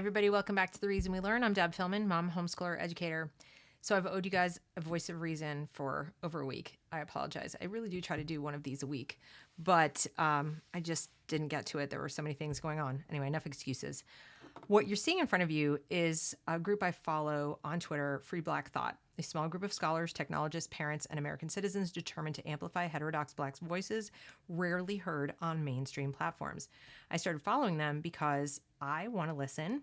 everybody. Welcome back to The Reason We Learn. I'm Deb Philman, mom, homeschooler, educator. So I've owed you guys a voice of reason for over a week. I apologize. I really do try to do one of these a week, but I just didn't get to it. There were so many things going on. Anyway, enough excuses. What you're seeing in front of you is a group I follow on Twitter, Free Black Thought, a small group of scholars, technologists, parents, and American citizens determined to amplify heterodox Black voices rarely heard on mainstream platforms. I started following them because I want to listen.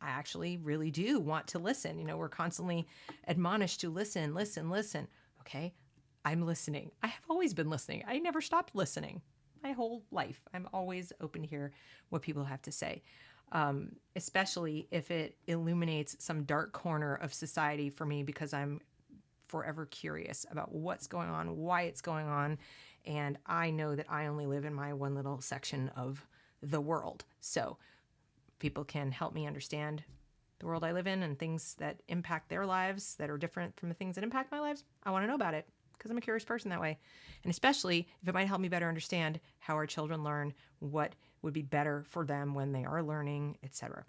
I actually really do want to listen. You know, we're constantly admonished to listen. Okay, I'm listening. I have always been listening. I never stopped listening my whole life. I'm always open to hear what people have to say. Especially if it illuminates some dark corner of society for me, because I'm forever curious about what's going on, why it's going on, and I know that I only live in my one little section of the world. So people can help me understand the world I live in and things that impact their lives that are different from the things that impact my lives. I want to know about it because I'm a curious person that way. And especially if it might help me better understand how our children learn, what would be better for them when they are learning, etc.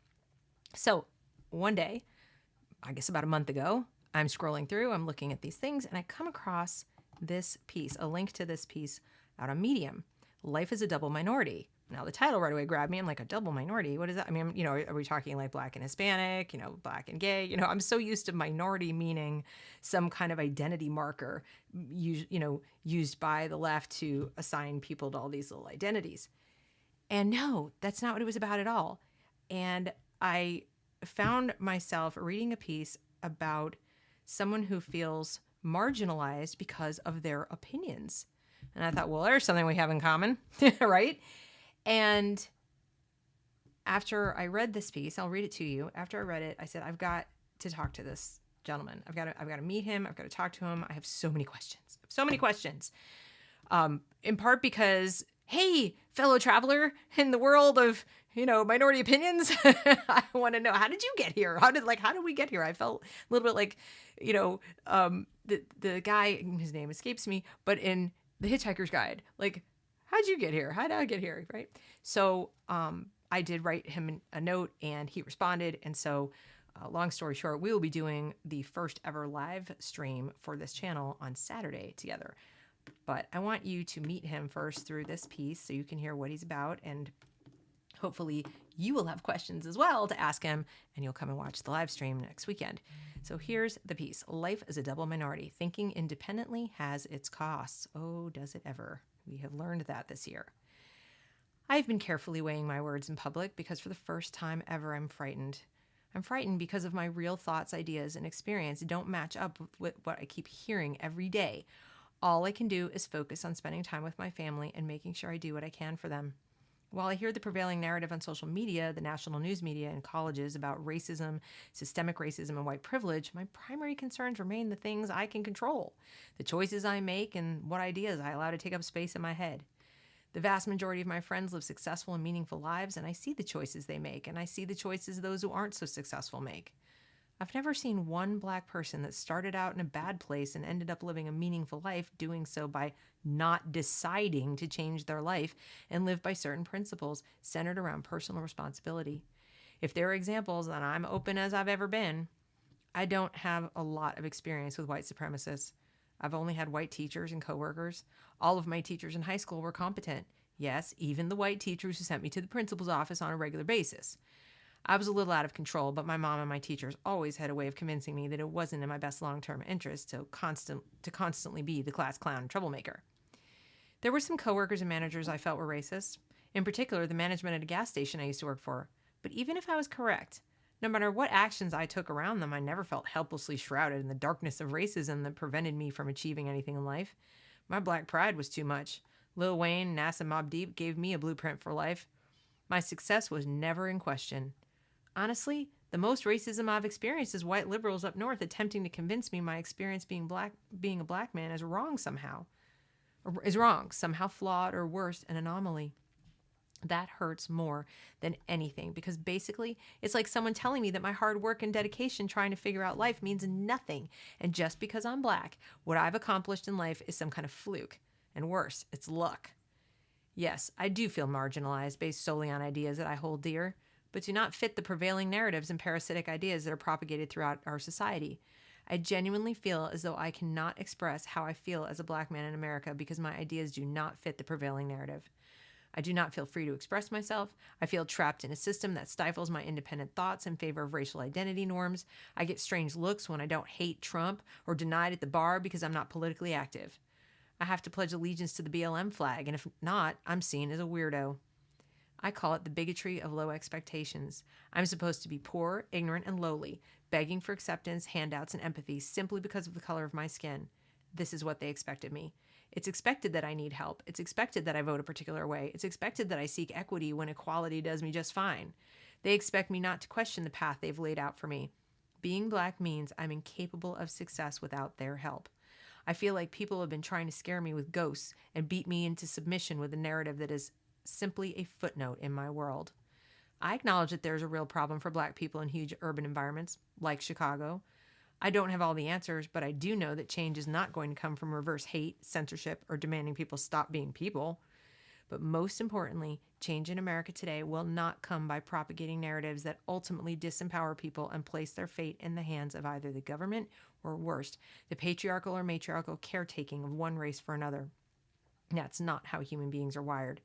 So one day, I guess about a month ago, I'm scrolling through, I'm looking at these things, and I come across this piece, a link to this piece out on Medium. Life is a double minority. Now the title right away grabbed me. I'm like, a double minority? What is that? I mean, you know, are we talking like Black and Hispanic, you know, Black and gay? You know, I'm so used to minority meaning some kind of identity marker, used by the left to assign people to all these little identities. And no, that's not what it was about at all. And I found myself reading a piece about someone who feels marginalized because of their opinions. And I thought, well, there's something we have in common, right? And after I read this piece, I'll read it to you. After I read it, I said, I've got to talk to this gentleman. I've got to meet him. I've got to talk to him. I have so many questions. In part because, hey, fellow traveler in the world of, minority opinions, I want to know, how did you get here? How did we get here? I felt a little bit like, the guy, his name escapes me, but in The Hitchhiker's Guide, like, how'd you get here? How did I get here? Right. So I did write him a note and he responded. And so long story short, we will be doing the first ever live stream for this channel on Saturday together. But I want you to meet him first through this piece so you can hear what he's about. And hopefully you will have questions as well to ask him, and you'll come and watch the live stream next weekend. So here's the piece. Life is a double minority. Thinking independently has its costs. Oh, does it ever? We have learned that this year. I've been carefully weighing my words in public because for the first time ever, I'm frightened. I'm frightened because of my real thoughts, ideas, and experience don't match up with what I keep hearing every day. All I can do is focus on spending time with my family and making sure I do what I can for them. While I hear the prevailing narrative on social media, the national news media, and colleges about racism, systemic racism, and white privilege, my primary concerns remain the things I can control, the choices I make, and what ideas I allow to take up space in my head. The vast majority of my friends live successful and meaningful lives, and I see the choices they make, and I see the choices those who aren't so successful make. I've never seen one Black person that started out in a bad place and ended up living a meaningful life doing so by not deciding to change their life and live by certain principles centered around personal responsibility. If there are examples, then I'm open as I've ever been. I don't have a lot of experience with white supremacists. I've only had white teachers and coworkers. All of my teachers in high school were competent. Yes, even the white teachers who sent me to the principal's office on a regular basis. I was a little out of control, but my mom and my teachers always had a way of convincing me that it wasn't in my best long-term interest to constantly be the class clown and troublemaker. There were some coworkers and managers I felt were racist, in particular the management at a gas station I used to work for. But even if I was correct, no matter what actions I took around them, I never felt helplessly shrouded in the darkness of racism that prevented me from achieving anything in life. My Black pride was too much. Lil Wayne, Nas, and Mobb Deep gave me a blueprint for life. My success was never in question. Honestly, the most racism I've experienced is white liberals up north attempting to convince me my experience being a black man is wrong somehow. Somehow flawed, or worse, an anomaly. That hurts more than anything because basically it's like someone telling me that my hard work and dedication trying to figure out life means nothing. And just because I'm Black, what I've accomplished in life is some kind of fluke. And worse, it's luck. Yes, I do feel marginalized based solely on ideas that I hold dear, but do not fit the prevailing narratives and parasitic ideas that are propagated throughout our society. I genuinely feel as though I cannot express how I feel as a black man in America because my ideas do not fit the prevailing narrative. I do not feel free to express myself. I feel trapped in a system that stifles my independent thoughts in favor of racial identity norms. I get strange looks when I don't hate Trump or denied at the bar because I'm not politically active. I have to pledge allegiance to the BLM flag, and if not, I'm seen as a weirdo. I call it the bigotry of low expectations. I'm supposed to be poor, ignorant, and lowly, begging for acceptance, handouts, and empathy simply because of the color of my skin. This is what they expect of me. It's expected that I need help. It's expected that I vote a particular way. It's expected that I seek equity when equality does me just fine. They expect me not to question the path they've laid out for me. Being black means I'm incapable of success without their help. I feel like people have been trying to scare me with ghosts and beat me into submission with a narrative that is simply a footnote in my world. I acknowledge that there's a real problem for black people in huge urban environments like Chicago. I don't have all the answers, but I do know that change is not going to come from reverse hate, censorship, or demanding people stop being people. But most importantly, change in America today will not come by propagating narratives that ultimately disempower people and place their fate in the hands of either the government or, worst, the patriarchal or matriarchal caretaking of one race for another. That's not how human beings are wired.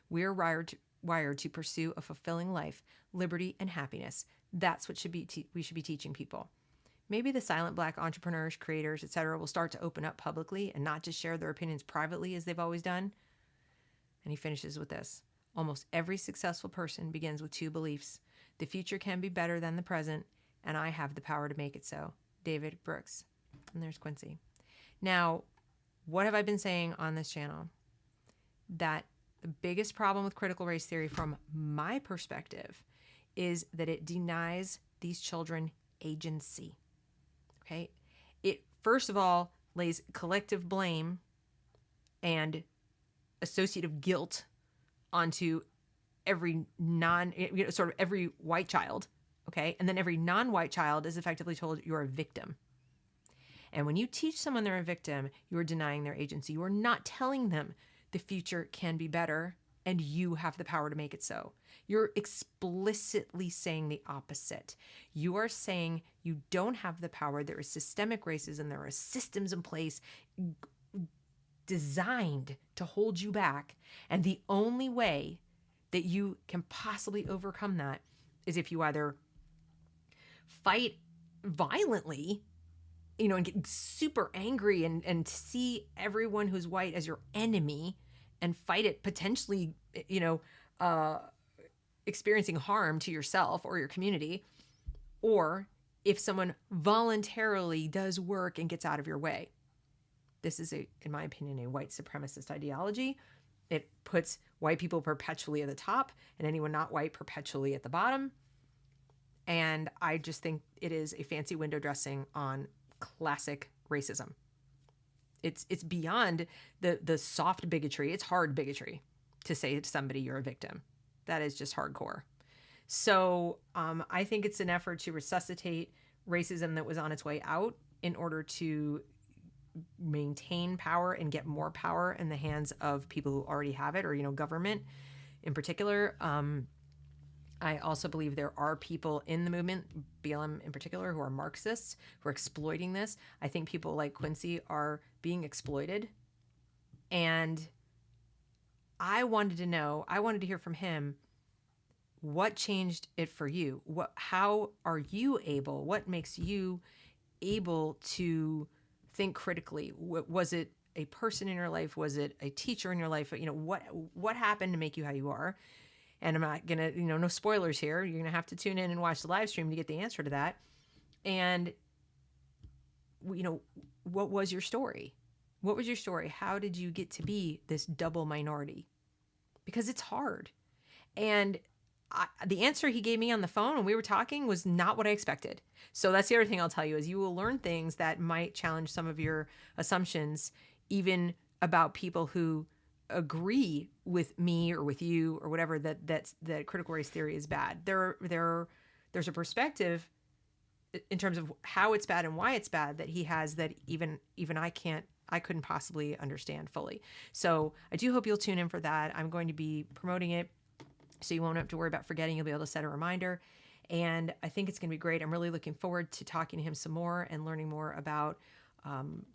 We are wired to pursue a fulfilling life, liberty, and happiness. That's what we should be teaching people. Maybe the silent black entrepreneurs, creators, etc. will start to open up publicly and not just share their opinions privately as they've always done. And he finishes with this. Almost every successful person begins with two beliefs. The future can be better than the present, and I have the power to make it so. David Brooks. And there's Quincy. Now, what have I been saying on this channel? That the biggest problem with critical race theory from my perspective is that it denies these children agency. Okay? It, first of all, lays collective blame and associative guilt onto every every white child. Okay? And then every non-white child is effectively told you're a victim. And when you teach someone they're a victim, you are denying their agency. You are not telling them the future can be better and you have the power to make it so. You're explicitly saying the opposite. You are saying you don't have the power. There is systemic racism. There are systems in place designed to hold you back. And the only way that you can possibly overcome that is if you either fight violently, and get super angry and see everyone who's white as your enemy and fight it, potentially, experiencing harm to yourself or your community, or if someone voluntarily does work and gets out of your way. This is, in my opinion, a white supremacist ideology. It puts white people perpetually at the top and anyone not white perpetually at the bottom. And I just think it is a fancy window dressing on classic racism. It's beyond the soft bigotry. It's hard bigotry to say to somebody you're a victim. That is just hardcore. So I think it's an effort to resuscitate racism that was on its way out in order to maintain power and get more power in the hands of people who already have it, or government in particular. I also believe there are people in the movement, BLM in particular, who are Marxists, who are exploiting this. I think people like Quincy are being exploited. And I wanted to hear from him, what changed it for you? How are you able? What makes you able to think critically? Was it a person in your life? Was it a teacher in your life? What happened to make you how you are? And I'm not going to, no spoilers here. You're going to have to tune in and watch the live stream to get the answer to that. And, what was your story? What was your story? How did you get to be this double minority? Because it's hard. And the answer he gave me on the phone when we were talking was not what I expected. So that's the other thing I'll tell you is you will learn things that might challenge some of your assumptions, even about people who agree with me or with you or whatever, that critical race theory is bad. There's a perspective in terms of how it's bad and why it's bad that he has that even I couldn't possibly understand fully. So I do hope you'll tune in for that. I'm going to be promoting it So you won't have to worry about forgetting. You'll be able to set a reminder. And I think it's going to be great. I'm really looking forward to talking to him some more and learning more about,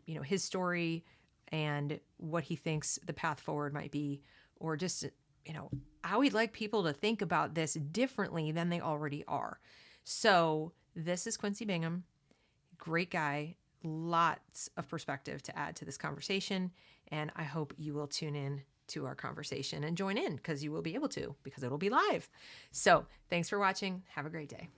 his story and what he thinks the path forward might be, or just, how he'd like people to think about this differently than they already are. So this is Quincy Bingham. Great guy. Lots of perspective to add to this conversation. And I hope you will tune in to our conversation and join in, because you will be able to, because it'll be live. So thanks for watching. Have a great day.